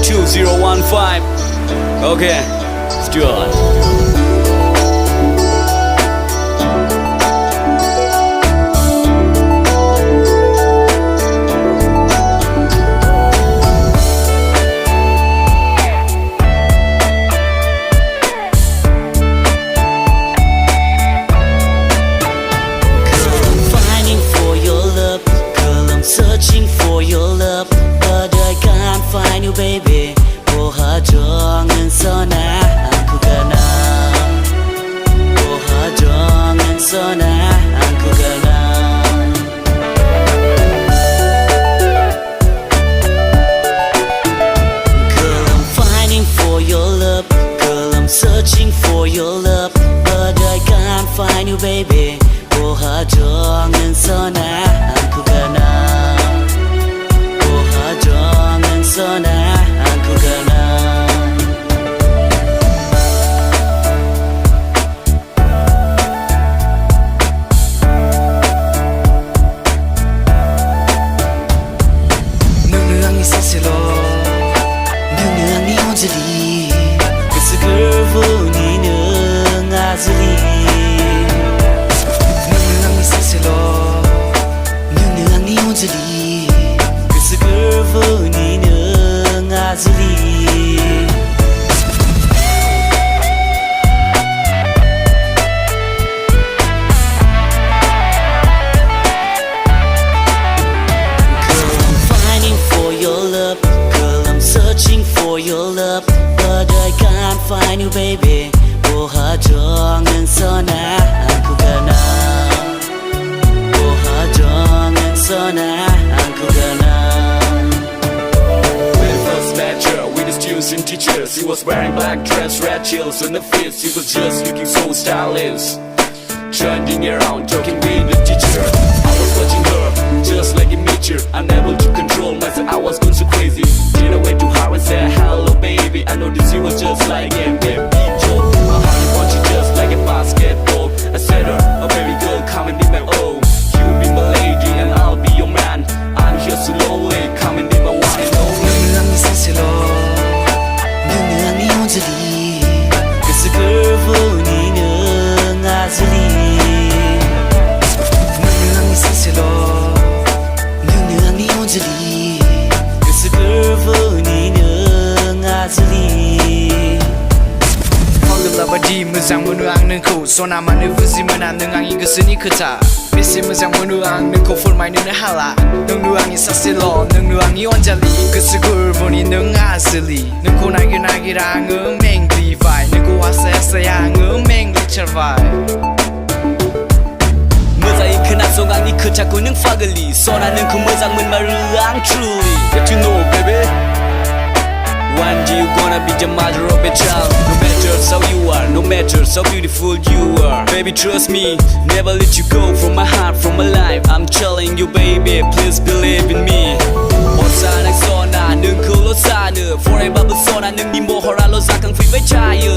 2015. Okay, let's do it. Searching for your love, but I can't find you, baby. Oh, hajong and sona aku kenal. Oh, hajong and sona aku kenal. Girl, I'm finding for your love. Girl, I'm searching for your love, but I can't find you, baby. Oh, hajong and sona aku kenal. Sana aku kenal. 능능한 이 사실로 능능한 이 온전히 그스 그분이는 아슬리 능능한 이 사실로 능능한 이 온전히 그스 그분이는 아슬리 Searching for your love, but I can't find you, baby. Oh, hajong and sona aku kenal. Oh, hajong and sona aku kenal. When we first met her, we the students and teachers. She was wearing black dress, red heels on the feet. She was just looking so stylish, turning around, talking with the teacher. I was watching her, just like a nature. Unable to control myself, I was going so crazy. Didn't wait to her and say hello, baby. I noticed you was just like a baby joke. My heart wants you just like a basketball. I said her, oh baby girl, come and be my own. You be my lady and I'll be your man. I'm here so lonely, come and be my one and only. 능능한 이 사실로 능능한 이 온전히 그스 그분이는 아슬리 능능한 이 사실로 능능한 이 온전히 그스 그분이는 아슬리 Babaji मोजां mono आं नोंखौ सना मानो बुजि मोना नों आंनि गोसोनि खोथा बेसे मोजां मोनो आं नोंखौ फोरमायनोनो हाला नोंनो आंनि सासेल' नोंनो आंनि अनजालि गोसो गोरबोनि नों आजोलि नोंखौ नागिर नागिर आङो मेंग्लिबाय नोंखौ आसाय आसाय आङो मेंग्लिथारबाय मोजाङै खोनासं आंनि खोथाखौ नों फागोलि सना नोंखौ मोजां मोनमारो आं truly Get to know baby One day you're gonna be the mother of a child No matter how you are, no matter how beautiful you are Baby trust me, never let you go from my heart, from my life I'm telling you baby, please believe in me 어사랑 써나 능글로 사는 Forever 써나 능니 모호라로 사강 피베 차요